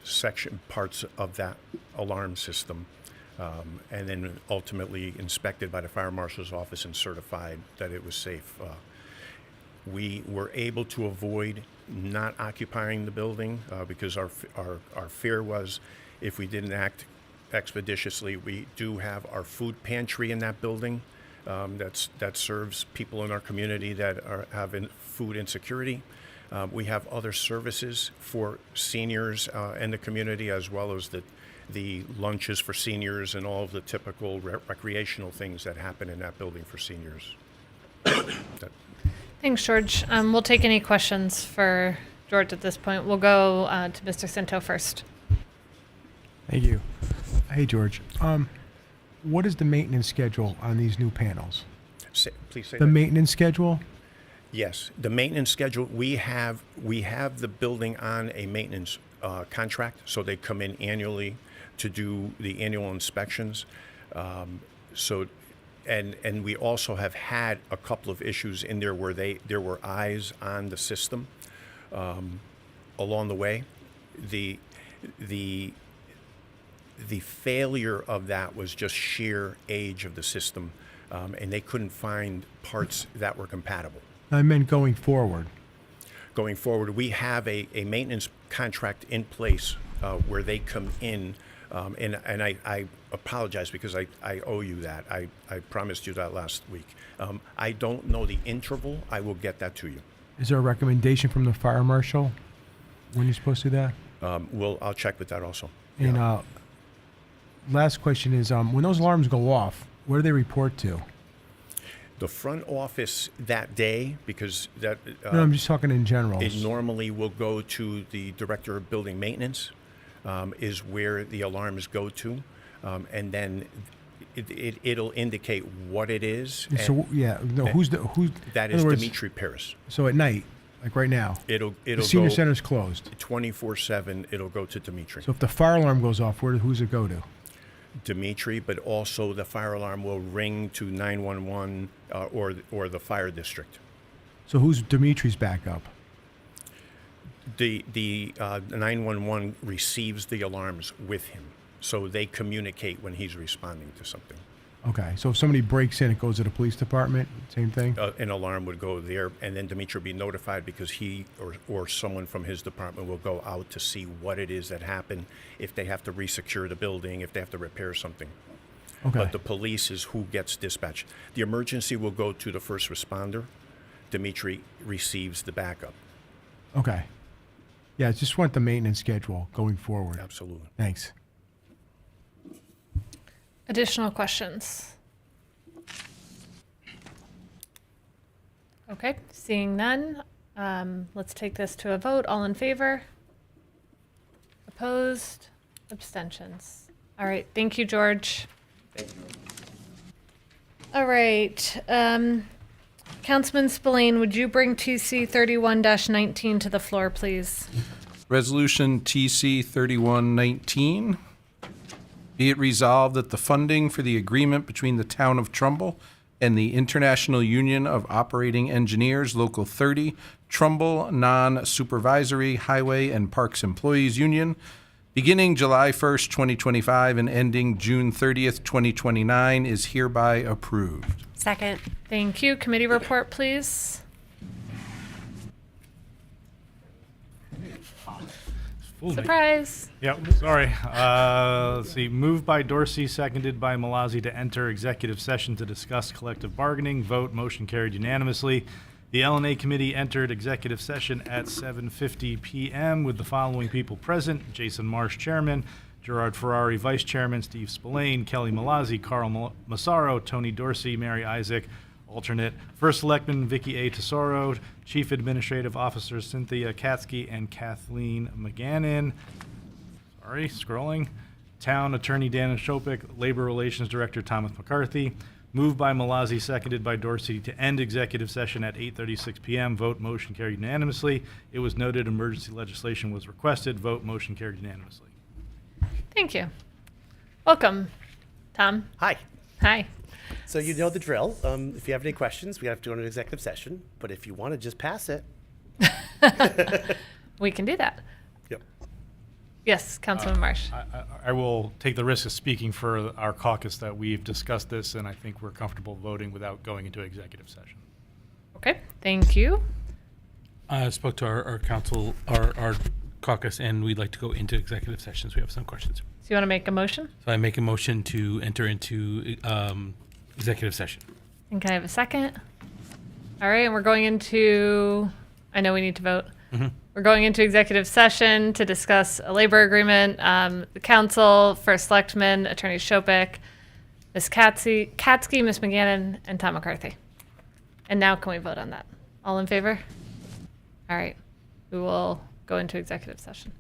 section parts of that alarm system, and then ultimately inspected by the fire marshal's office and certified that it was safe. We were able to avoid not occupying the building because our fear was, if we didn't act expeditiously, we do have our food pantry in that building that serves people in our community that have food insecurity. We have other services for seniors and the community, as well as the lunches for seniors and all of the typical recreational things that happen in that building for seniors. Thanks, George. We'll take any questions for George at this point. We'll go to Mr. Cinto first. Thank you. Hey, George. What is the maintenance schedule on these new panels? Please say The that. maintenance schedule? Yes, the maintenance schedule, we have the building on a maintenance contract, so they come in annually to do the annual inspections. And we also have had a couple of issues in there where there were eyes on the system along the way. The failure of that was just sheer age of the system, and they couldn't find parts that were compatible. I meant going forward. Going forward, we have a maintenance contract in place where they come in, and I apologize because I owe you that. I promised you that last week. I don't know the interval. I will get that to you. Is there a recommendation from the fire marshal when you're supposed to do that? I'll check with that also. And last question is, when those alarms go off, what do they report to? The front office that day, because that No, I'm just talking in general. it normally will go to the director of building maintenance, is where the alarms go to, and then it'll indicate what it is. So yeah, no, who's That in is other words, Dimitri Paris. So at night, like right now, It'll the senior go center's closed. 24/7. It'll go to Dimitri. So if the fire alarm goes off, who's it go to? Dimitri, but also the fire alarm will ring to 911 or the fire district. So who's Dimitri's backup? The 911 receives the alarms with him, so they communicate when he's responding to something. Okay, so if somebody breaks in, it goes to the police department. Same thing. An alarm would go there, and then Dimitri would be notified because he or someone from his department will go out to see what it is that happened, if they have to resecure the building, if they have to repair something. Okay. But the police is who gets dispatched. The emergency will go to the first responder. Dimitri receives the backup. Okay. Yeah, I just want the maintenance schedule going forward. Absolutely. Thanks. Additional questions? Okay, seeing none, let's take this to a vote. All in favor? Opposed? Abstentions? All right, thank you, George. All right, Councilman Spillane, would you bring TC 31-19 to the floor, please? Resolution TC 3119. Be it resolved that the funding for the agreement between the Town of Trumbull and the International Union of Operating Engineers, Local 30, Trumbull Non-Supervisory Highway and Parks Employees Union, beginning July 1st, 2025 and ending June 30th, 2029, is hereby approved. Second. Thank you. Committee report, please. Surprise. Yep, sorry. Let's see. Moved by Dorsey, seconded by Malazzi to enter executive session to discuss collective bargaining. Vote, motion carried unanimously. The L&A Committee entered executive session at 7:50 p.m. with the following people present: Jason Marsh, Chairman; Gerard Ferrari, Vice Chairman; Steve Spillane; Kelly Malazzi; Carl Massaro; Tony Dorsey; Mary Isaac, alternate; First Selectman Vicky A. Tesoro; Chief Administrative Officers Cynthia Katsky and Kathleen McGannon. Sorry, scrolling. Town Attorney Dana Shopik; Labor Relations Director Thomas McCarthy. Moved by Malazzi, seconded by Dorsey to end executive session at 8:36 p.m. Vote, motion carried unanimously. It was noted emergency legislation was requested. Vote, motion carried unanimously. Thank you. Welcome, Tom. Hi. Hi. So you know the drill. If you have any questions, we have to go into executive session. But if you want to just pass it. We can do that. Yep. Yes, Councilman Marsh. I will take the risk of speaking for our caucus that we've discussed this, and I think we're comfortable voting without going into executive session. Okay, thank you. I spoke to our council, our caucus, and we'd like to go into executive sessions. We have some questions. So you want to make a motion? So I make a motion to enter into executive session. And can I have a second? All right, and we're going into, I know we need to vote. We're going into executive session to discuss a labor agreement. The council, First Selectman, Attorney Shopik, Ms. Katsky, Ms. McGannon, and Tom McCarthy. And now can we vote on that? All in favor? All right. We will go into executive session.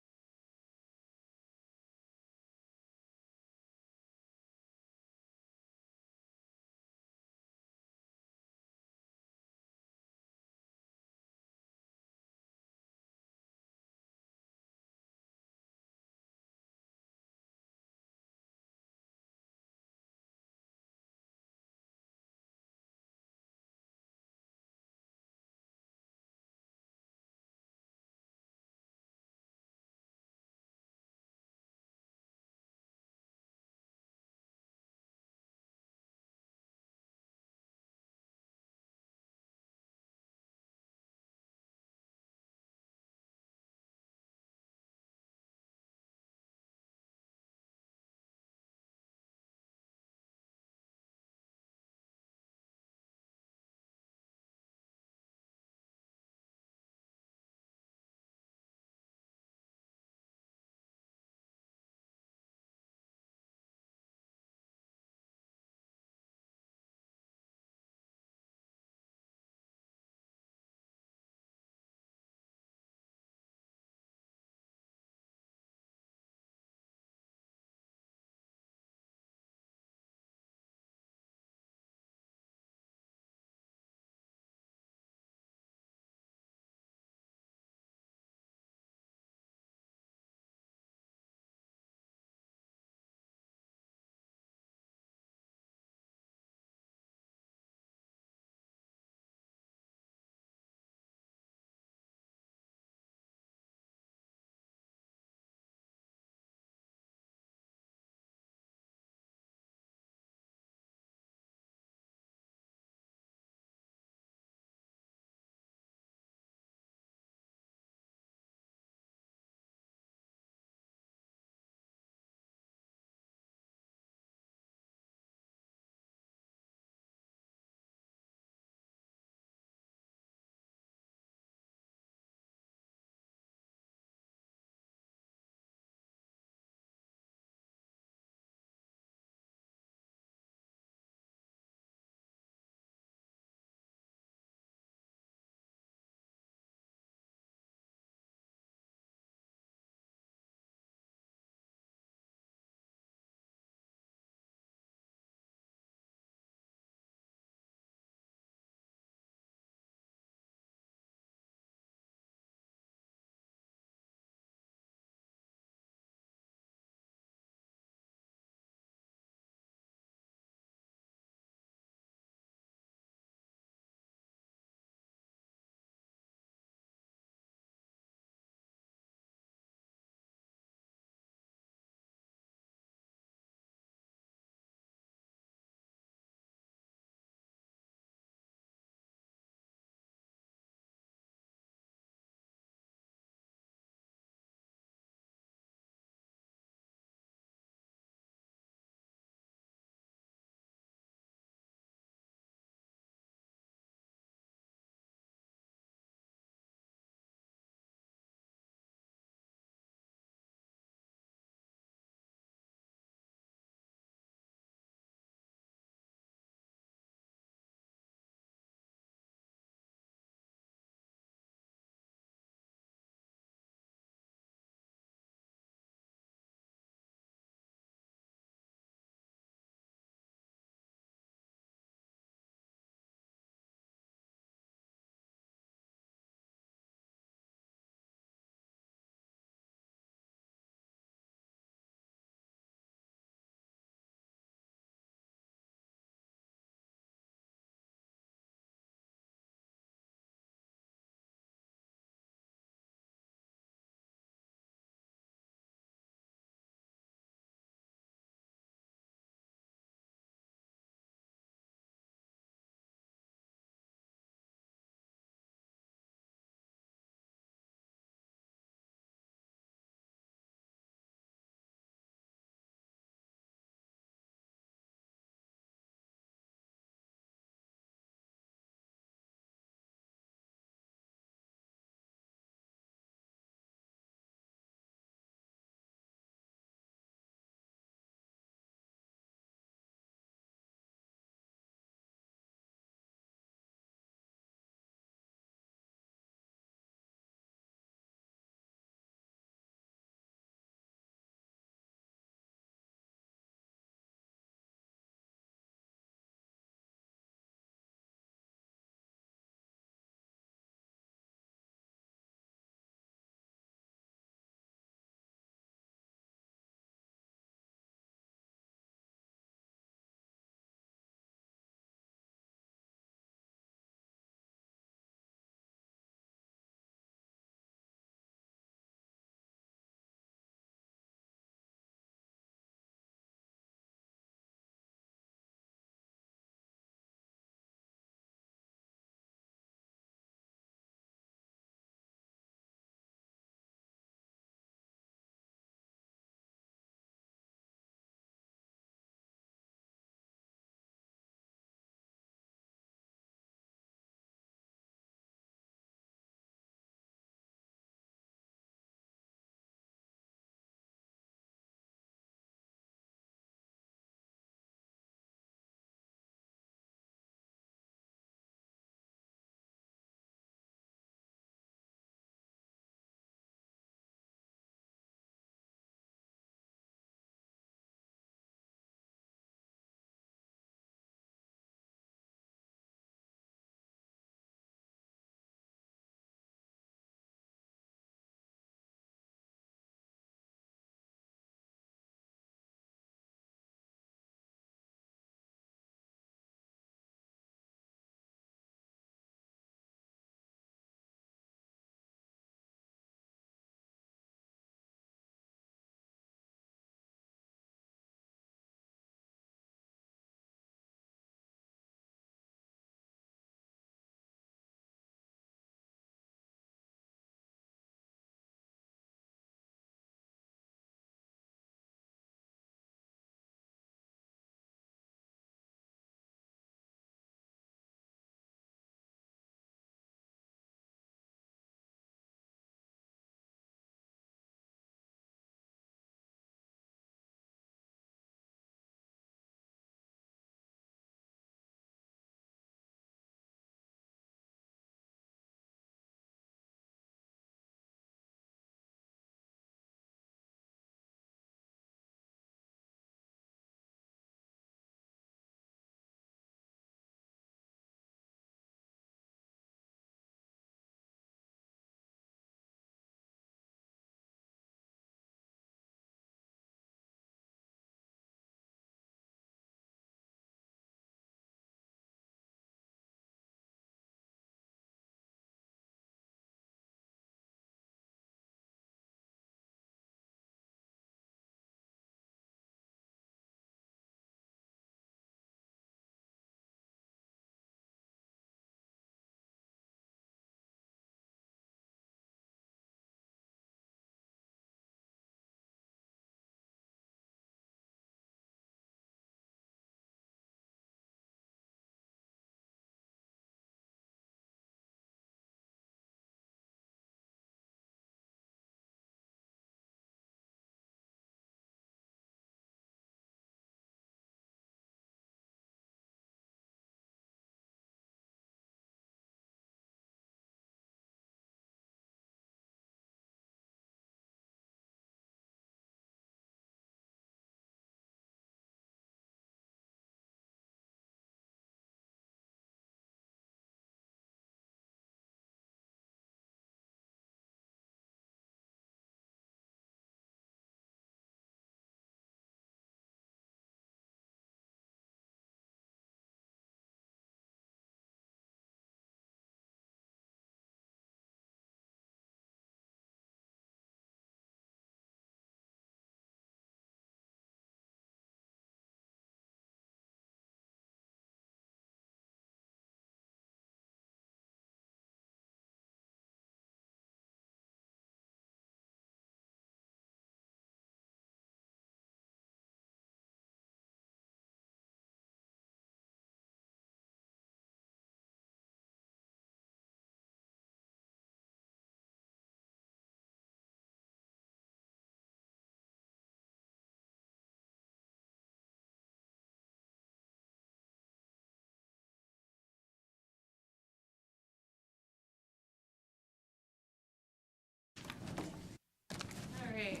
right.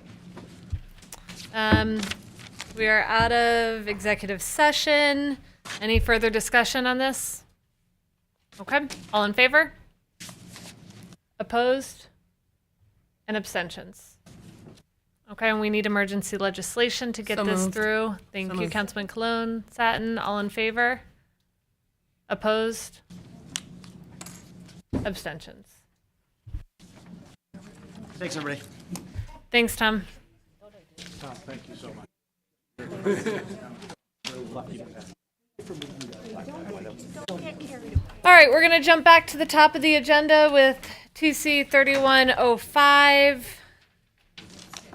We are out of executive session. Any further discussion on this? Okay, all in favor? Opposed? And abstentions? Okay, and we need emergency legislation to get So this moved. through. Thank So you, moved. Councilman Cologne, Satin, all in favor? Opposed? Abstentions? Thanks, everybody. Thanks, Tom. Tom, thank you so much. All right, we're going to jump back to the top of the agenda with TC 3105.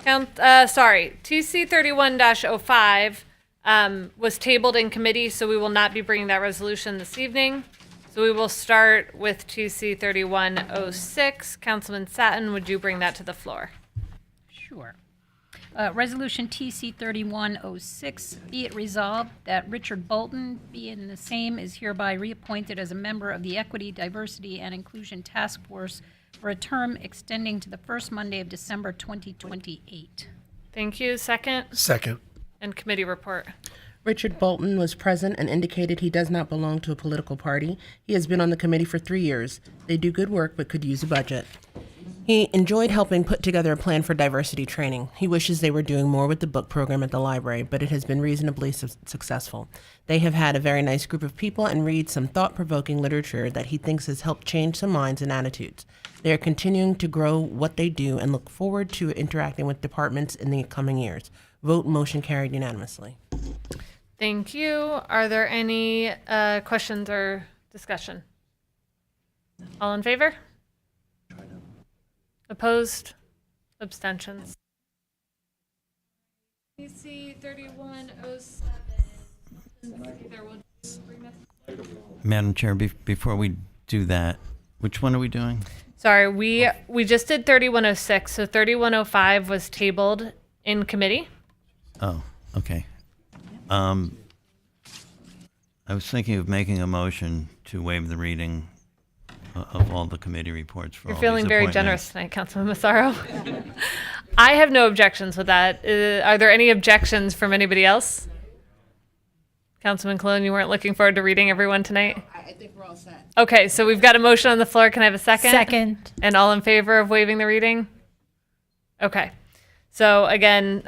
TC 31-05 was tabled in committee, so we will not be bringing that resolution this evening. So we will start with TC 3106. Councilman Satin, would you bring that to the floor? Sure. Resolution TC 3106, be it resolved that Richard Bolton, being the same, is hereby reappointed as a member of the Equity, Diversity, and Inclusion Task Force for a term extending to the first Monday of December 2028. Thank you. Second? Second. And committee report. Richard Bolton was present and indicated he does not belong to a political party. He has been on the committee for 3 years. They do good work but could use a budget. He enjoyed helping put together a plan for diversity training. He wishes they were doing more with the book program at the library, but it has been reasonably successful. They have had a very nice group of people and read some thought-provoking literature that he thinks has helped change some minds and attitudes. They are continuing to grow what they do and look forward to interacting with departments in the coming years. Vote motion carried unanimously. Thank you. Are there any questions or discussion? All in favor? Opposed? Abstentions? TC 3107. Madam Chair, before we do that, which one are we doing? Sorry, we just did 3106, so 3105 was tabled in committee. Oh, okay. I was thinking of making a motion to waive the reading of all the committee reports for You're all feeling these very appointments. generous tonight, Councilman Massaro. I have no objections with that. Are there any objections from anybody else? Councilman Cologne, you weren't looking forward to reading everyone tonight? I think we're all set. Okay, so we've got a motion on the floor. Can I have a second? Second. And all in favor of waiving the reading? Okay. So again,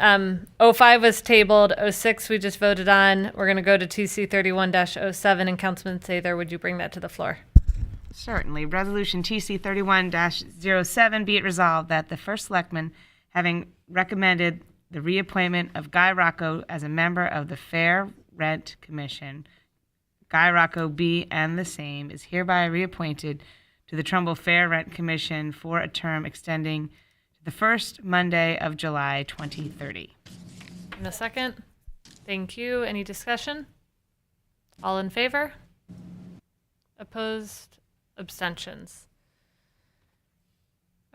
05 was tabled, 06 we just voted on. We're going to go to TC 31-07, and Councilman Sather, would you bring that to the floor? Certainly. Resolution TC 31-07, be it resolved that the First Selectman, having recommended the reappointment of Guy Rocco as a member of the Fair Rent Commission, Guy Rocco be and the same, is hereby reappointed to the Trumbull Fair Rent Commission for a term extending to the first Monday of July 2030. In a second. Thank you. Any discussion? All in favor? Opposed? Abstentions?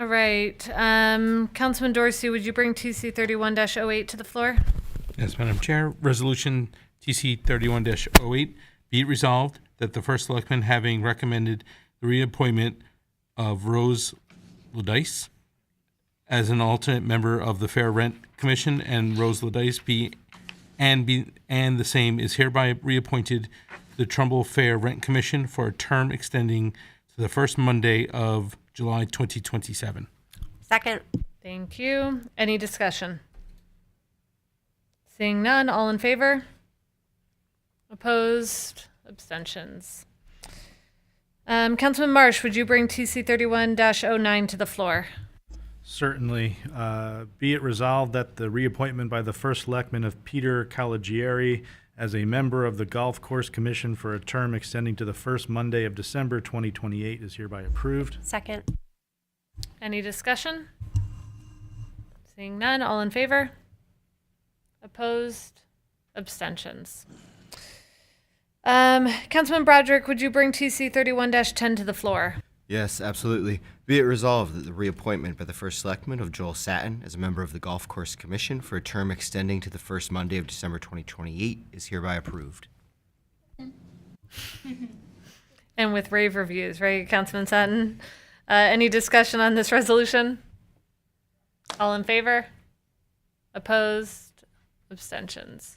All right. Councilman Dorsey, would you bring TC 31-08 to the floor? Yes, Madam Chair. Resolution TC 31-08, be it resolved that the First Selectman, having recommended the reappointment of Rose Ladice as an alternate member of the Fair Rent Commission, and Rose Ladice be and the same, is hereby reappointed to the Trumbull Fair Rent Commission for a term extending to the first Monday of July 2027. Second. Thank you. Any discussion? Seeing none, all in favor? Opposed? Abstentions? Councilman Marsh, would you bring TC 31-09 to the floor? Certainly. Be it resolved that the reappointment by the First Selectman of Peter Caligieri as a member of the Golf Course Commission for a term extending to the first Monday of December 2028 is hereby approved. Second. Any discussion? Seeing none, all in favor? Opposed? Abstentions? Councilman Broderick, would you bring TC 31-10 to the floor? Yes, absolutely. Be it resolved that the reappointment by the First Selectman of Joel Satin as a member of the Golf Course Commission for a term extending to the first Monday of December 2028 is hereby approved. And with rave reviews, right, Councilman Sutton? Any discussion on this resolution? All in favor? Opposed? Abstentions.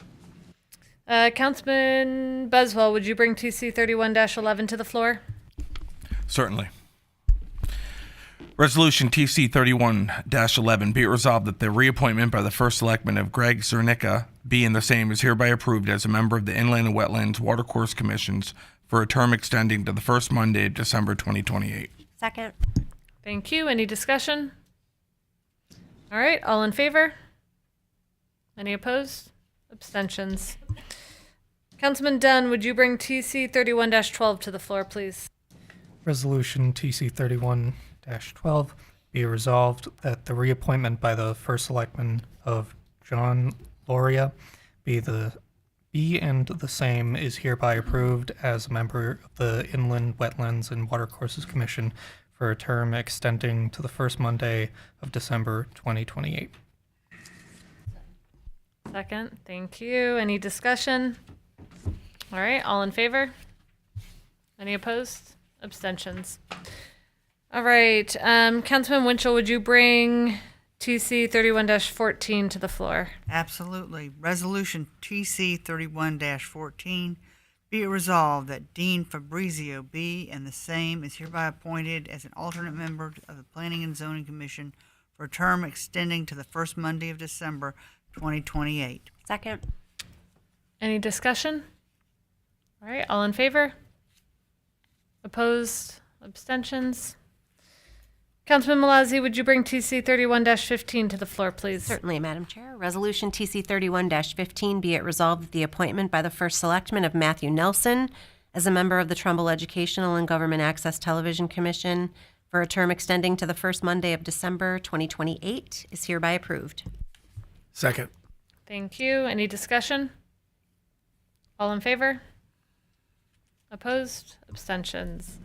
Councilman Buswell, would you bring TC 31-11 to the floor? Certainly. Resolution TC 31-11, be it resolved that the reappointment by the First Selectman of Greg Zernicka be and the same is hereby approved as a member of the Inland and Wetlands Watercourse Commissions for a term extending to the first Monday of December 2028. Second. Thank you. Any discussion? All right, all in favor? Any opposed? Abstentions. Councilman Dunn, would you bring TC 31-12 to the floor, please? Resolution TC 31-12 be resolved that the reappointment by the First Selectman of John Loria be and the same is hereby approved as a member of the Inland, Wetlands, and Watercourses Commission for a term extending to the first Monday of December 2028. Second. Thank you. Any discussion? All right, all in favor? Any opposed? Abstentions. All right, Councilman Winchell, would you bring TC 31-14 to the floor? Absolutely. Resolution TC 31-14, be it resolved that Dean Fabrizio be and the same is hereby appointed as an alternate member of the Planning and Zoning Commission for a term extending to the first Monday of December 2028. Second. Any discussion? All right, all in favor? Opposed? Abstentions? Councilman Malazzi, would you bring TC 31-15 to the floor, please? Certainly, Madam Chair. Resolution TC 31-15, be it resolved that the appointment by the First Selectman of Matthew Nelson as a member of the Trumbull Educational and Government Access Television Commission for a term extending to the first Monday of December 2028 is hereby approved. Second. Thank you. Any discussion? All in favor? Opposed? Abstentions?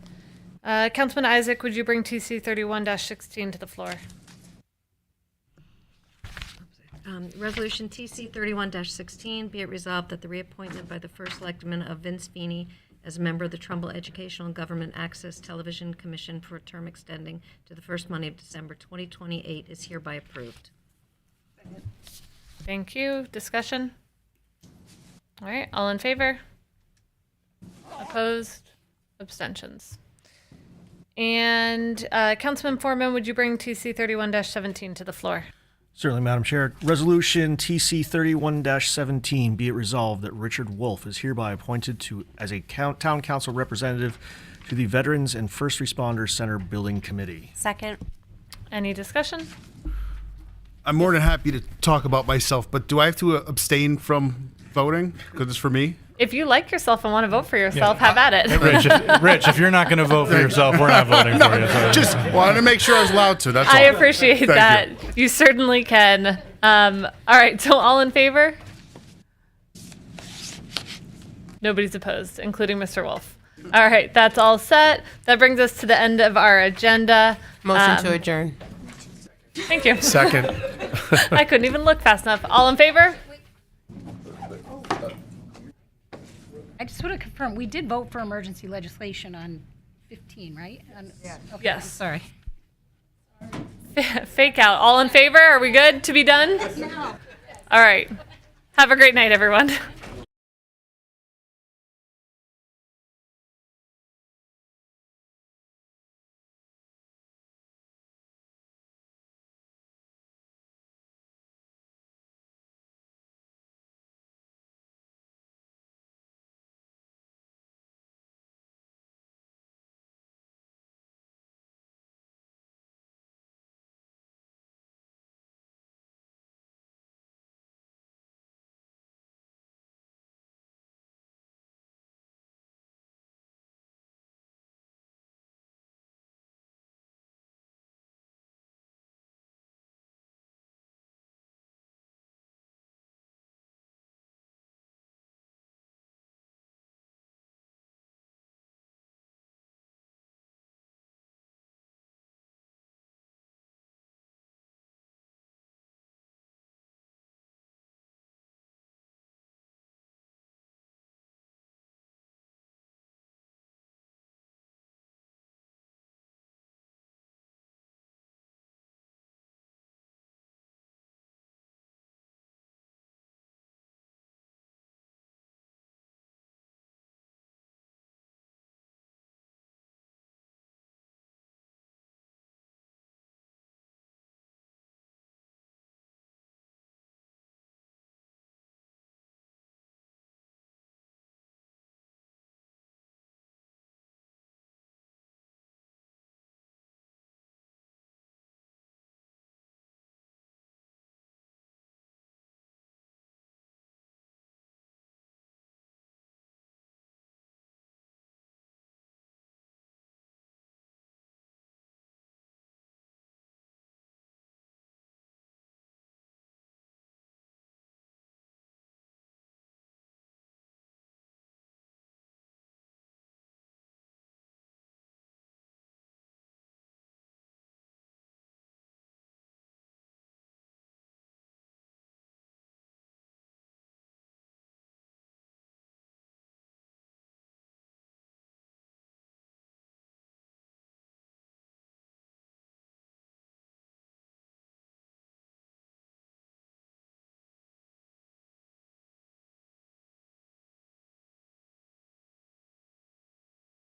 Councilman Isaac, would you bring TC 31-16 to the floor? Resolution TC 31-16, be it resolved that the reappointment by the First Selectman of Vince Feeney as a member of the Trumbull Educational and Government Access Television Commission for a term extending to the first Monday of December 2028 is hereby approved. Thank you. Discussion? All right. All in favor? Opposed? Abstentions? And Councilman Foreman, would you bring TC 31-17 to the floor? Certainly, Madam Chair. Resolution TC 31-17, be it resolved that Richard Wolf is hereby appointed as a town council representative to the Veterans and First Responders Center Building Committee. Second. Any discussion? I'm more than happy to talk about myself, but do I have to abstain from voting because it's for me? If you like yourself and want to vote for yourself, have at it. Rich, if you're not going to vote for yourself, we're not voting for you. So. Just wanted to make sure I was allowed to. That's all. I appreciate Thank that. you. You certainly can. All right, so all in favor? Nobody's opposed, including Mr. Wolf. All right, that's all set. That brings us to the end of our agenda. Motion to adjourn. Thank you. Second. I couldn't even look fast enough. All in favor? I just want to confirm, we did vote for emergency legislation on 15, right? Yes. Okay, Yes. Sorry. Fake out. All in favor? Are we good to be done? All right. Have a great night, everyone.